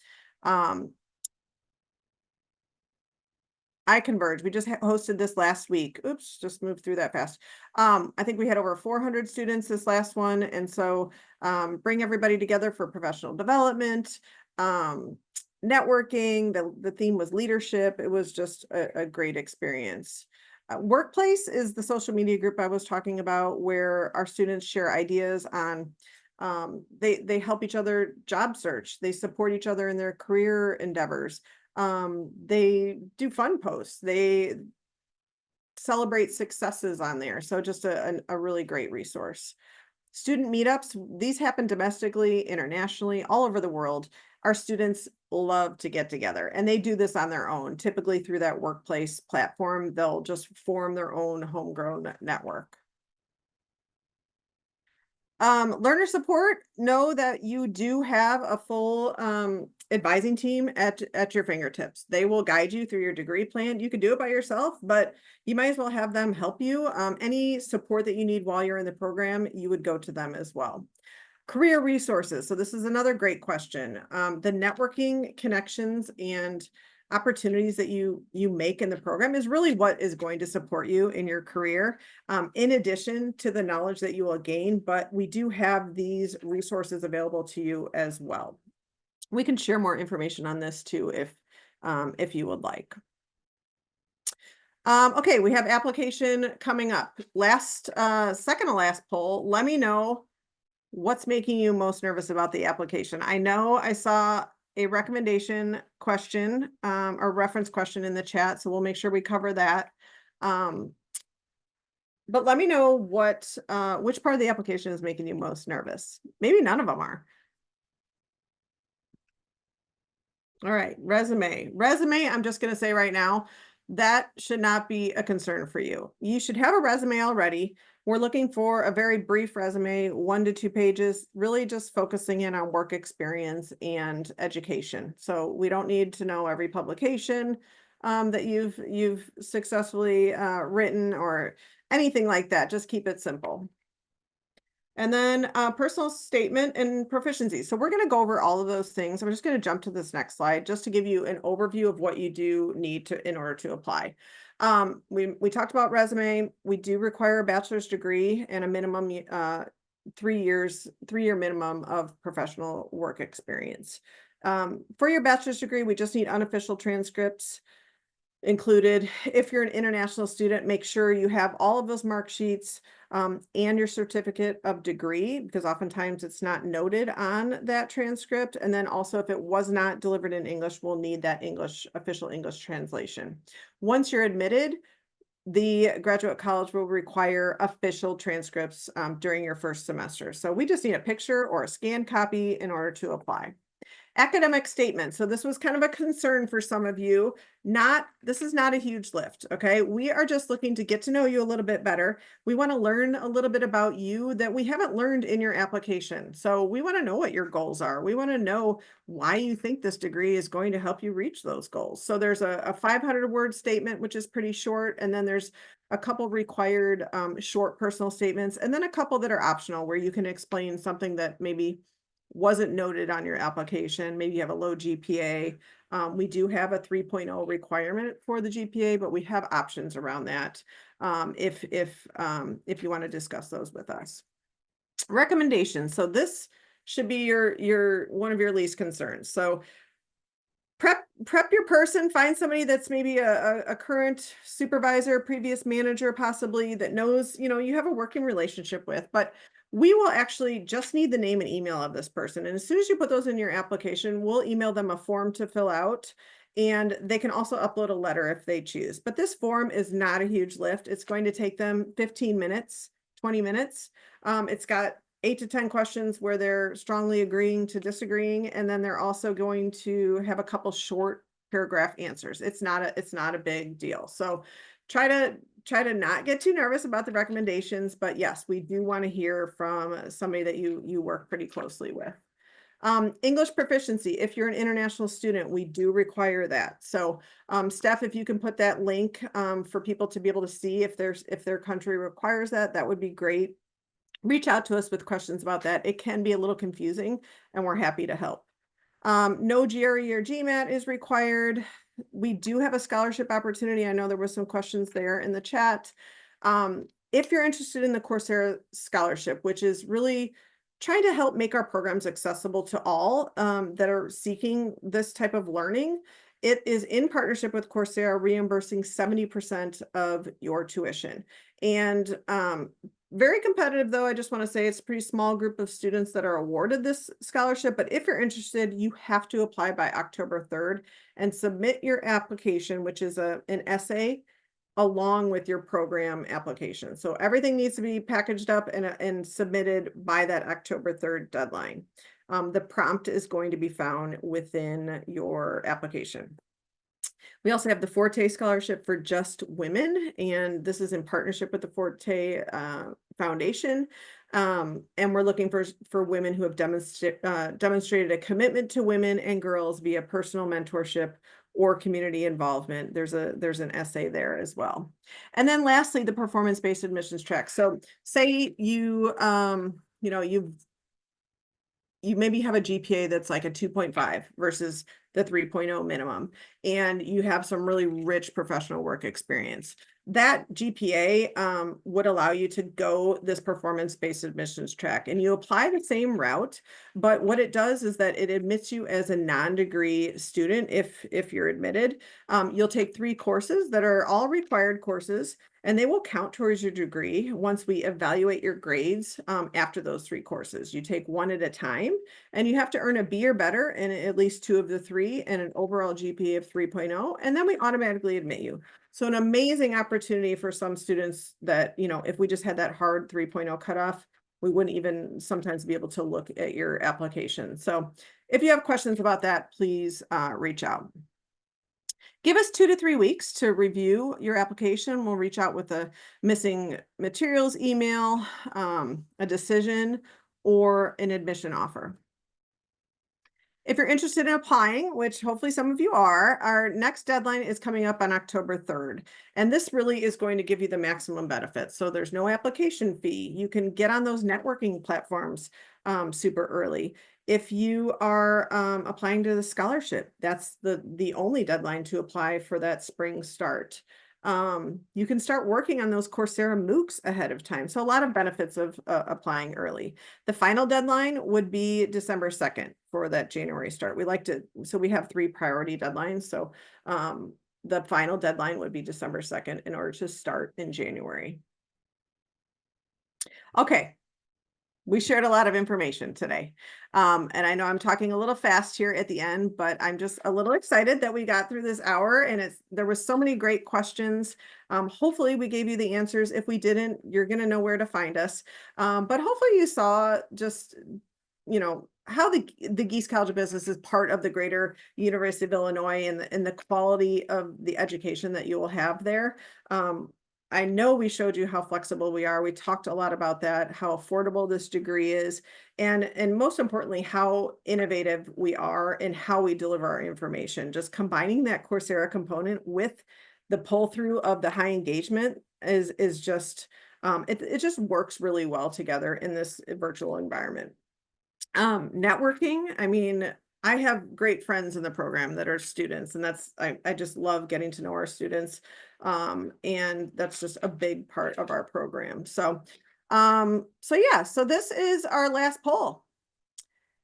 iConverge, we just hosted this last week. Oops, just moved through that fast. I think we had over 400 students this last one. And so bring everybody together for professional development, networking. The theme was leadership. It was just a great experience. Workplace is the social media group I was talking about, where our students share ideas on, they help each other job search. They support each other in their career endeavors. They do fun posts. They celebrate successes on there. So just a really great resource. Student meetups, these happen domestically, internationally, all over the world. Our students love to get together, and they do this on their own, typically through that workplace platform. They'll just form their own homegrown network. Learner support, know that you do have a full advising team at your fingertips. They will guide you through your degree plan. You can do it by yourself, but you might as well have them help you. Any support that you need while you're in the program, you would go to them as well. Career resources. So this is another great question. The networking connections and opportunities that you make in the program is really what is going to support you in your career, in addition to the knowledge that you will gain. But we do have these resources available to you as well. We can share more information on this too if you would like. Okay, we have application coming up. Second to last poll. Let me know what's making you most nervous about the application. I know I saw a recommendation question or reference question in the chat, so we'll make sure we cover that. But let me know which part of the application is making you most nervous. Maybe none of them are. All right, resume. I'm just going to say right now, that should not be a concern for you. You should have a resume already. We're looking for a very brief resume, 1 to 2 pages, really just focusing in on work experience and education. So we don't need to know every publication that you've successfully written or anything like that. Just keep it simple. And then personal statement and proficiency. So we're going to go over all of those things. I'm just going to jump to this next slide just to give you an overview of what you do need in order to apply. We talked about resume. We do require a bachelor's degree and a minimum 3-year minimum of professional work experience. For your bachelor's degree, we just need unofficial transcripts included. If you're an international student, make sure you have all of those mark sheets and your certificate of degree, because oftentimes it's not noted on that transcript. And then also, if it was not delivered in English, we'll need that official English translation. Once you're admitted, the graduate college will require official transcripts during your first semester. So we just need a picture or a scanned copy in order to apply. Academic statement. So this was kind of a concern for some of you. This is not a huge lift, okay? We are just looking to get to know you a little bit better. We want to learn a little bit about you that we haven't learned in your application. So we want to know what your goals are. We want to know why you think this degree is going to help you reach those goals. So there's a 500-word statement, which is pretty short, and then there's a couple required short personal statements, and then a couple that are optional where you can explain something that maybe wasn't noted on your application. Maybe you have a low GPA. We do have a 3.0 requirement for the GPA, but we have options around that if you want to discuss those with us. Recommendations. So this should be your one of your least concerns. So prep your person, find somebody that's maybe a current supervisor, previous manager, possibly, that knows, you have a working relationship with, but we will actually just need the name and email of this person. And as soon as you put those in your application, we'll email them a form to fill out, and they can also upload a letter if they choose. But this form is not a huge lift. It's going to take them 15 minutes, 20 minutes. It's got 8 to 10 questions where they're strongly agreeing to disagreeing, and then they're also going to have a couple short paragraph answers. It's not a big deal. So try to not get too nervous about the recommendations, but yes, we do want to hear from somebody that you work pretty closely with. English proficiency. If you're an international student, we do require that. So Steph, if you can put that link for people to be able to see if their country requires that, that would be great. Reach out to us with questions about that. It can be a little confusing, and we're happy to help. No GRE or GMAT is required. We do have a scholarship opportunity. I know there were some questions there in the chat. If you're interested in the Coursera scholarship, which is really trying to help make our programs accessible to all that are seeking this type of learning, it is in partnership with Coursera, reimbursing 70% of your tuition. And very competitive, though. I just want to say it's a pretty small group of students that are awarded this scholarship. But if you're interested, you have to apply by October 3rd and submit your application, which is an essay, along with your program application. So everything needs to be packaged up and submitted by that October 3rd deadline. The prompt is going to be found within your application. We also have the Forte Scholarship for Just Women, and this is in partnership with the Forte Foundation. And we're looking for women who have demonstrated a commitment to women and girls via personal mentorship or community involvement. There's an essay there as well. And then lastly, the performance-based admissions track. So say you maybe have a GPA that's like a 2.5 versus the 3.0 minimum, and you have some really rich professional work experience. That GPA would allow you to go this performance-based admissions track, and you apply the same route, but what it does is that it admits you as a non-degree student if you're admitted. You'll take 3 courses that are all required courses, and they will count towards your degree once we evaluate your grades after those 3 courses. You take one at a time, and you have to earn a B or better in at least 2 of the 3 and an overall GPA of 3.0, and then we automatically admit you. So an amazing opportunity for some students that, if we just had that hard 3.0 cutoff, we wouldn't even sometimes be able to look at your application. So if you have questions about that, please reach out. Give us 2 to 3 weeks to review your application. We'll reach out with a missing materials email, a decision, or an admission offer. If you're interested in applying, which hopefully some of you are, our next deadline is coming up on October 3rd. And this really is going to give you the maximum benefits. So there's no application fee. You can get on those networking platforms super early. If you are applying to the scholarship, that's the only deadline to apply for that spring start. You can start working on those Coursera MOOCs ahead of time. So a lot of benefits of applying early. The final deadline would be December 2nd for that January start. So we have 3 priority deadlines. So the final deadline would be December 2nd in order to start in January. Okay. We shared a lot of information today. And I know I'm talking a little fast here at the end, but I'm just a little excited that we got through this hour, and there was so many great questions. Hopefully we gave you the answers. If we didn't, you're going to know where to find us. But hopefully you saw just, how the Gies College of Business is part of the greater University of Illinois and the quality of the education that you will have there. I know we showed you how flexible we are. We talked a lot about that, how affordable this degree is, and most importantly, how innovative we are in how we deliver our information. Just combining that Coursera component with the pull through of the high engagement is just it just works really well together in this virtual environment. Networking, I mean, I have great friends in the program that are students, and I just love getting to know our students. And that's just a big part of our program. So yeah, so this is our last poll.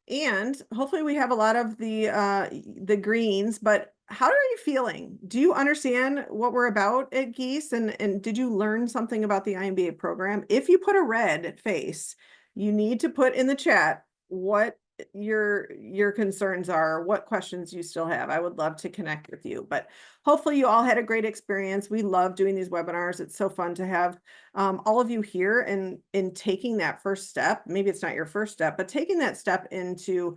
And hopefully we have a lot of the greens, but how are you feeling? Do you understand what we're about at Gies? And did you learn something about the iMBA program? If you put a red face, you need to put in the chat what your concerns are, what questions you still have. I would love to connect with you, but hopefully you all had a great experience. We love doing these webinars. It's so fun to have all of you here and in taking that first step. Maybe it's not your first step, but taking that step into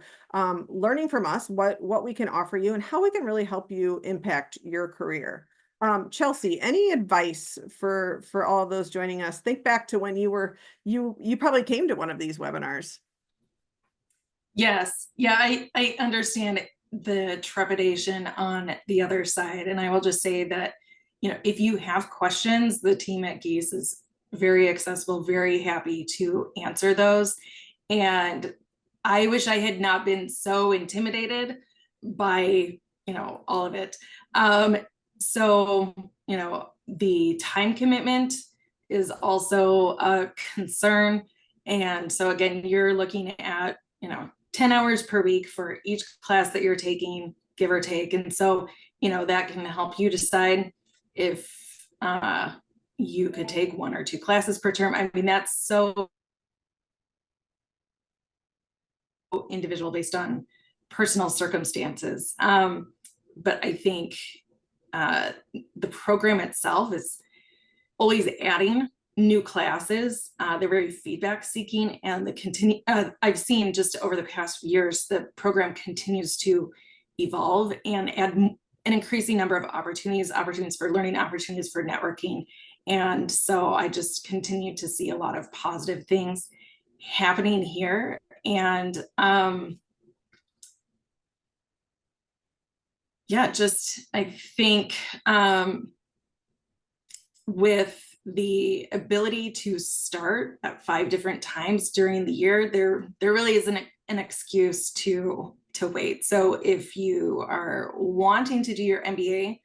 learning from us what we can offer you and how we can really help you impact your career. Chelsea, any advice for all of those joining us? Think back to when you probably came to one of these webinars. Yes. Yeah, I understand the trepidation on the other side. And I will just say that, if you have questions, the team at Gies is very accessible, very happy to answer those. And I wish I had not been so intimidated by, all of it. So, the time commitment is also a concern. And so again, you're looking at, 10 hours per week for each class that you're taking, give or take. And so, that can help you decide if you could take 1 or 2 classes per term. I mean, that's so individual based on personal circumstances. But I think the program itself is always adding new classes. They're very feedback seeking, and I've seen just over the past years, the program continues to evolve and add an increasing number of opportunities for learning, opportunities for networking. And so I just continue to see a lot of positive things happening here. And I think with the ability to start at 5 different times during the year, there really isn't an excuse to wait. So if you are wanting to do your MBA,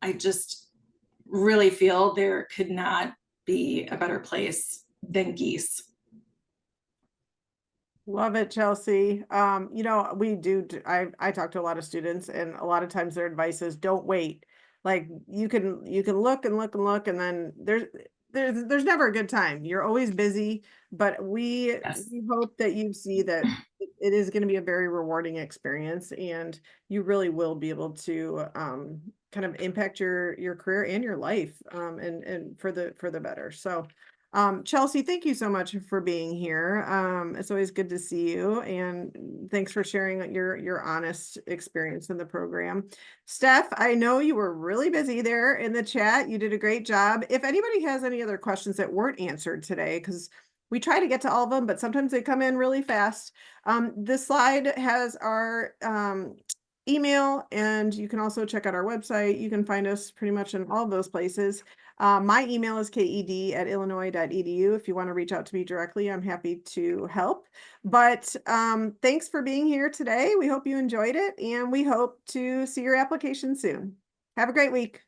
I just really feel there could not be a better place than Gies. Love it, Chelsea. I talk to a lot of students, and a lot of times their advice is don't wait. Like you can look and look and look, and then there's never a good time. You're always busy, but we hope that you see that it is going to be a very rewarding experience, and you really will be able to kind of impact your career and your life and for the better. So Chelsea, thank you so much for being here. It's always good to see you, and thanks for sharing your honest experience in the program. Steph, I know you were really busy there in the chat. You did a great job. If anybody has any other questions that weren't answered today, because we try to get to all of them, but sometimes they come in really fast. This slide has our email, and you can also check out our website. You can find us pretty much in all of those places. My email is ked@illinois.edu. If you want to reach out to me directly, I'm happy to help. But thanks for being here today. We hope you enjoyed it, and we hope to see your application soon. Have a great week.